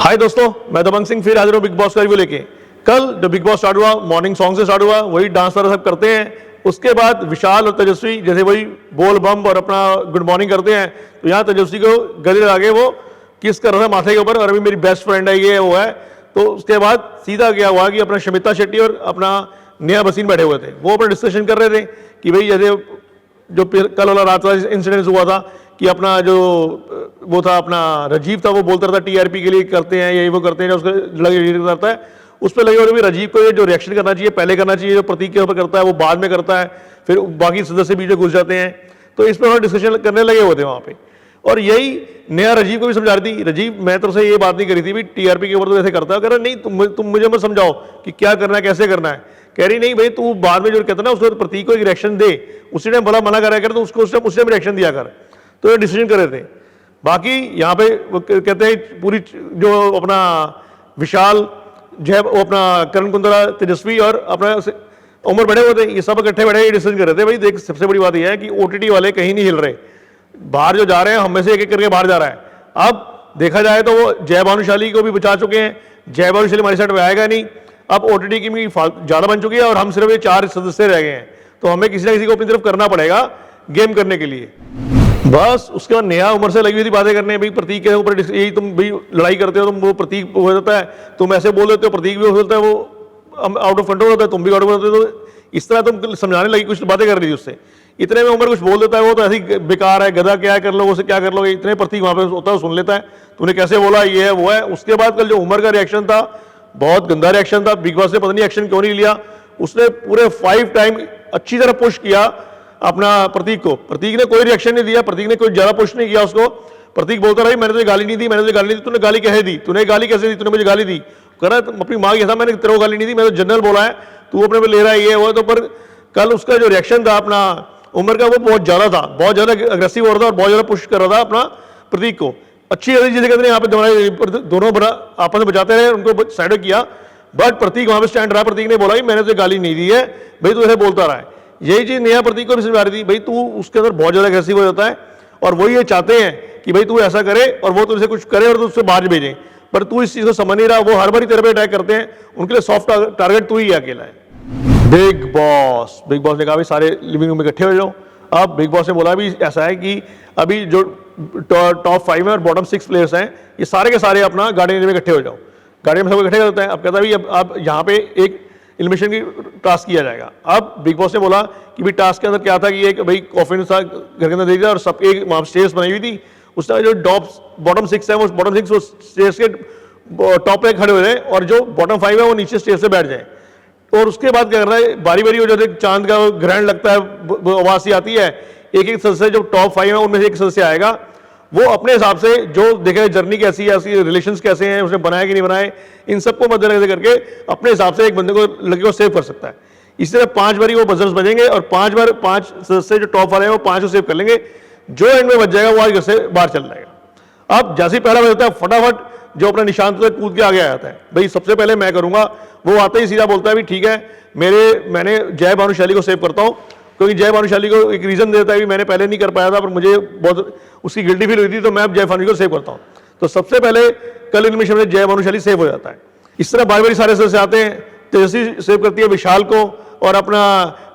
हाय दोस्तों, मैं दबंग सिंह फिर हाजिर हूँ बिग बॉस का रिव्यू लेके। कल जो बिग बॉस स्टार्ट हुआ, मॉर्निंग सॉन्ग से स्टार्ट हुआ, वही डांस वाला सब करते हैं। उसके बाद विशाल और तेजस्वी जैसे वही बोल बम और अपना गुड मॉर्निंग करते हैं, तो यहाँ तेजस्वी को गले लगा के वो किस कर रहा था माथे के ऊपर, और अभी मेरी बेस्ट फ्रेंड है, ये वो है। तो उसके बाद सीधा क्या हुआ कि अपना शमिता शेट्टी और अपना नेहा भसीन बैठे हुए थे, वो अपना डिस्कशन कर रहे थे कि भाई जैसे जो कल वाला रात वाला इंसिडेंस हुआ था कि अपना जो वो था अपना राजीव था, वो बोलता रहता टीआरपी के लिए करते हैं, यही वो करते हैं, उसको लगे करता है, उस पर लगे और भी राजीव को ये जो रिएक्शन करना चाहिए पहले करना चाहिए, जो प्रतीक के ऊपर करता है वो बाद में करता है, फिर बाकी सदस्य बीच में घुस जाते हैं। तो इस पर डिस्कशन करने लगे हुए थे वहाँ पे, और यही नया राजीव को भी समझा रही थी, राजीव मैं तो से ये बात नहीं करी थी भी टीआरपी के ऊपर तो ऐसे करता है, कह रहा नहीं तुम मुझे मत समझाओ कि क्या करना है कैसे करना है। कह रही नहीं भाई तू बाद में जो कहता ना उसको प्रतीक को एक रिएक्शन दे, उसी टाइम भला मना करा कर तो उसको उस टाइम रिएक्शन दिया कर। तो ये डिसीजन कर रहे थे। बाकी यहाँ पे वो कहते हैं पूरी जो अपना विशाल जय वो अपना करण कुंद्रा तेजस्वी और अपना उमर बैठे हुए थे, ये सब इकट्ठे बैठे ये डिसीजन कर रहे थे। भाई देख सबसे बड़ी बात यह है कि ओटीटी वाले कहीं नहीं हिल रहे, बाहर जो जा रहे हैं हम में से एक एक करके बाहर जा रहा है। अब देखा जाए तो वो जय भानुशाली को भी बचा चुके हैं, जय भानुशाली हमारी साइड में आएगा नहीं। अब ओटीटी की भी ज्यादा बन चुकी है और हम सिर्फ ये 4 सदस्य रह गए हैं, तो हमें किसी ना किसी को अपनी तरफ करना पड़ेगा गेम करने के लिए। बस उसके बाद नेहा उमर से लगी हुई थी बातें करने, भाई प्रतीक के ऊपर यही तुम भी लड़ाई करते हो, तुम वो प्रतीक हो जाता है, तुम ऐसे बोल देते हो, प्रतीक भी हो जाता है, वो आउट ऑफ कंट्रोल होता है, तुम भी आउट ऑफ कंट्रोल होते हो। तो इस तरह तुम समझाने लगी, कुछ बातें कर रही थी उससे। इतने में उमर कुछ बोल देता है, वो तो ऐसी बेकार है, गधा क्या कर लो उसे क्या कर लो, इतने प्रतीक वहां पे होता है सुन लेता है, तूने कैसे बोला ये है वो है। उसके बाद कल जो उमर का रिएक्शन था बहुत गंदा रिएक्शन था, बिग बॉस ने पता नहीं एक्शन क्यों नहीं लिया। उसने पूरे 5 टाइम अच्छी तरह पुश किया अपना प्रतीक को, प्रतीक ने कोई रिएक्शन नहीं दिया, प्रतीक ने कोई ज्यादा पुश नहीं किया उसको। प्रतीक बोलता रहा मैंने तो गाली नहीं दी, मैंने तो गाली नहीं दी, तूने गाली कैसे दी, तूने गाली कैसे दी, तूने मुझे गाली दी। कह रहा अपनी माँ की था, मैंने तेरे को गाली नहीं दी, मैं तो जनरल बोला है, तू अपने पे ले रहा है ये वो। तो पर कल उसका जो रिएक्शन था अपना उमर का वो बहुत ज्यादा था, बहुत ज्यादा अग्रेसिव हो रहा था और बहुत ज्यादा पुश कर रहा था अपना प्रतीक को। अच्छी चीजें कहते हैं यहाँ पे दोनों आपस में बचाते रहे, उनको साइड किया, बट प्रतीक वहां पे स्टैंड रहा। प्रतीक ने बोला कि मैंने तो गाली नहीं दी है, भाई तू ऐसे बोलता रहा है। यही चीज नया प्रतीक को भी समझा रही थी, भाई तू उसके अंदर बहुत ज्यादा अग्रेसिव हो जाता है और वो ये चाहते हैं कि भाई तू ऐसा करे और वो तुझसे कुछ करे और तू उससे बाहर भेजे, पर तू इस चीज को समझ नहीं रहा। वो हर बार तेरे पे अटैक करते हैं, उनके लिए सॉफ्ट टारगेट तू ही अकेला है। बिग बॉस ने कहा भाई सारे लिविंग रूम में इकट्ठे हो जाओ। अब बिग बॉस ने बोला भी ऐसा है कि अभी जो टॉप 5 में और बॉटम 6 प्लेयर्स हैं, ये सारे के सारे अपना गार्डन में इकट्ठे हो जाओ। गार्डन में सब इकट्ठे करते हैं। अब कहता है अब यहाँ पे एक एलिमिनेशन की टास्क किया जाएगा। अब बिग बॉस ने बोला कि भाई टास्क के अंदर क्या था कि एक भाई कॉफिन सा घर के अंदर दे दिया और सब एक वहाँ स्टेज बनाई हुई थी, उसका जो बॉटम 6 है वो बॉटम 6 वो स्टेज के टॉप पे खड़े हुए रहे और जो बॉटम 5 है वो नीचे स्टेज से बैठ जाए। और उसके बाद क्या कर रहा है, बारी बारी हो जाते, चांद का ग्रहण लगता है, आवाज सी आती है, एक एक सदस्य जो टॉप 5 है उनमें से एक सदस्य आएगा, वो अपने हिसाब से जो देखे जर्नी कैसी है, उसकी रिलेशंस कैसे हैं, उसने बनाए कि नहीं बनाए, इन सबको मद्देनजर करके अपने हिसाब से एक बंदे को लड़के को सेव कर सकता है। इसी तरह 5 बारी वो बजर्स बजेंगे और 5 बार 5 सदस्य जो टॉप वाले हैं वो 5 को सेव कर लेंगे, जो एंड में बच जाएगा वो आज घर से बाहर चल जाएगा। अब जैसे ही पहला बजता है फटाफट जो अपना निशांत कूद के आगे आता है, भाई सबसे पहले मैं करूंगा, वो आते ही सीधा बोलता है भी ठीक है मैंने जय भानुशाली को सेव करता हूं, क्योंकि जय भानुशाली को एक रीजन देता है कि मैंने पहले नहीं कर पाया था पर मुझे बहुत उसकी गिल्टी फील हुई थी, तो मैं अब जय भानुशाली को सेव करता हूं। तो सबसे पहले कल एलिमिनेशन में जय भानुशाली सेव हो जाता है। इस तरह बारी बारी सारे सदस्य आते हैं, तेजस्वी सेव करती है विशाल को, और अपना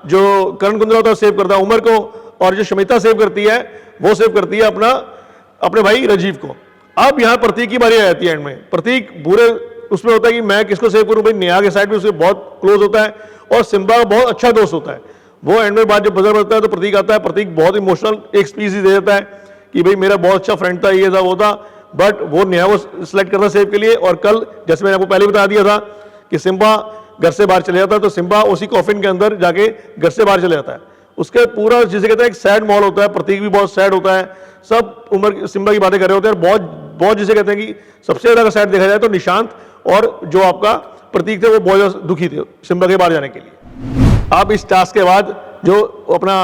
जो करण कुंद्रा होता है सेव करता है उमर को, और जो शमिता सेव करती है वो सेव करती है अपने भाई राजीव को। अब यहाँ प्रतीक की बारी आ जाती है एंड में। प्रतीक बुरे उसमें होता है कि मैं किसको सेव करूं, भाई नेहा के साइड में उसके बहुत क्लोज होता है और सिम्बा का बहुत अच्छा दोस्त होता है। वो एंड में बात जब बजर बजता है तो प्रतीक आता है, प्रतीक बहुत इमोशनल एक स्पीच दे देता है कि भाई मेरा बहुत अच्छा फ्रेंड था, ये था वो था, बट वो नेहा को सिलेक्ट करना सेव के लिए। और कल जैसे मैंने आपको पहले बता दिया था कि सिम्बा घर से बाहर चले जाता है, तो सिम्बा उसी कॉफिन के अंदर जाके घर से बाहर चले जाता है। उसके पूरा जिसे कहते हैं एक सैड मॉल होता है, प्रतीक भी बहुत सैड होता है, सब उमर सिम्बा की बातें कर रहे होते हैं। बहुत जिसे कहते हैं कि सबसे ज्यादा सैड देखा जाए तो निशांत और जो आपका प्रतीक थे वो बहुत ज्यादा दुखी थे सिम्बा के बाहर जाने के लिए। अब इस टास्क के बाद जो अपना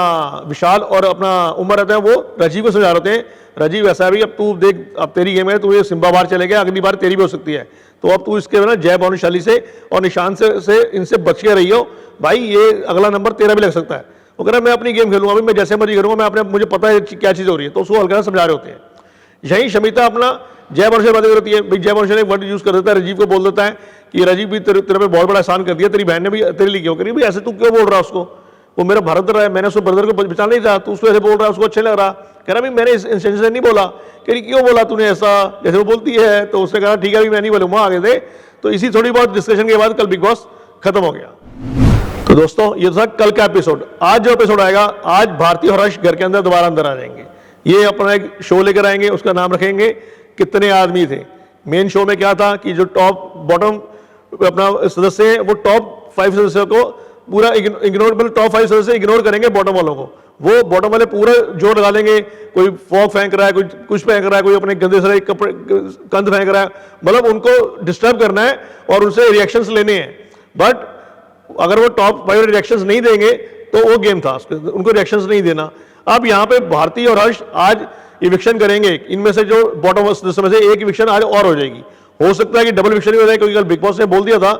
विशाल और अपना उमर रहते हैं वो राजीव को समझा रहे हैं, राजीव ऐसा है भाई अब तू देख, अब तेरी गेम है, तू ये सिम्बा बाहर चले गया, अगली बार तेरी भी हो सकती है, तो अब तू इसके ना जय भानुशाली से और निशांत से इनसे बच के रही हो भाई, ये अगला नंबर तेरा भी लग सकता है। वो कह रहा मैं अपनी गेम खेलूंगा, मैं जैसे मर्जी करूंगा, मैं अपने मुझे पता है क्या चीज़ हो रही है, तो उसको हल्का समझा रहे होते हैं। यही शमिता अपना जय मनुष्य बातें होती है भाई, जय मनुष्य ने वर्ड यूज कर देता है, राजीव को बोल देता है कि राजीव भी तेरे पे बहुत बड़ा एहसान कर दिया, तेरी बहन ने भी तेरे लिए क्यों करी भाई, ऐसे तू क्यों बोल रहा है उसको, वो मेरा ब्रदर है, मैंने उसको ब्रदर को बचाना नहीं था, तू उसको ऐसे बोल रहा है, उसको अच्छा लग रहा। कह रहा भाई मैंने इस इंटेंशन से नहीं बोला। कह रही क्यों बोला तूने ऐसा, जैसे वो बोलती है। तो उसने कहा ठीक है भाई मैं नहीं बोलूंगा, आगे थे। तो इसी थोड़ी बहुत डिस्कशन के बाद कल बिग बॉस खत्म हो गया। तो दोस्तों ये था कल का एपिसोड। आज जो एपिसोड आएगा, आज भारती और हर्ष घर के अंदर दोबारा अंदर आ जाएंगे। ये अपना एक शो लेकर आएंगे, उसका नाम रखेंगे कितने आदमी थे। मेन शो में क्या था कि जो टॉप बॉटम अपना सदस्य है वो टॉप 5 सदस्यों को पूरा इग्नोर, मतलब टॉप 5 सदस्य इग्नोर करेंगे बॉटम वालों को। वो बॉटम वाले पूरा जोर लगा लेंगे, कोई फॉग फेंक रहा है, कोई कुछ फेंक रहा है, कोई अपने गंदे से कपड़े कंध फेंक रहा है, मतलब उनको डिस्टर्ब करना है और उनसे रिएक्शंस लेने हैं। बट अगर वो टॉप 5 रिएक्शंस नहीं देंगे तो वो गेम था, उनको रिएक्शंस नहीं देना। अब यहाँ पे भारती और हर्ष आज इविक्शन करेंगे, इनमें से जो बॉटम सदस्य में से एक इविक्शन आज और हो जाएगी। हो सकता है कि डबल इविक्शन हो जाए, क्योंकि कल बिग बॉस ने बोल दिया था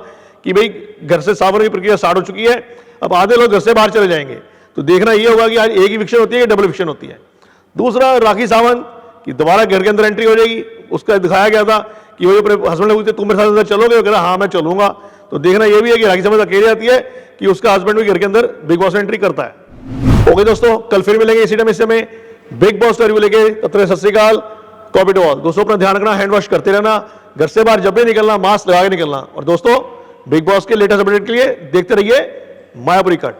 कि भाई घर से साफ होने की प्रक्रिया स्टार्ट हो चुकी है, अब आधे लोग घर से बाहर चले जाएंगे। तो देखना ये होगा कि आज एक इविक्शन होती है कि डबल इविक्शन होती है। दूसरा राखी सावंत की दोबारा घर के अंदर एंट्री हो जाएगी। उसका दिखाया गया था कि वही अपने हस्बैंड ने पूछते तुम मेरे साथ अंदर चलोगे, वो कह रहा हाँ मैं चलूंगा। तो देखना ये भी है कि राखी सावंत अकेले आती है कि उसका हस्बैंड भी घर के अंदर बिग बॉस एंट्री करता है। ओके दोस्तों, कल फिर मिलेंगे इसी टाइम इस समय बिग बॉस का रिव्यू लेके। तब तक सत श्री अकाल, कॉपी टू ऑल। दोस्तों अपना ध्यान रखना, हैंड वॉश करते रहना, घर से बाहर जब भी निकलना मास्क लगा के निकलना। और दोस्तों बिग बॉस के लेटेस्ट अपडेट के लिए देखते रहिए मायापुरी कट।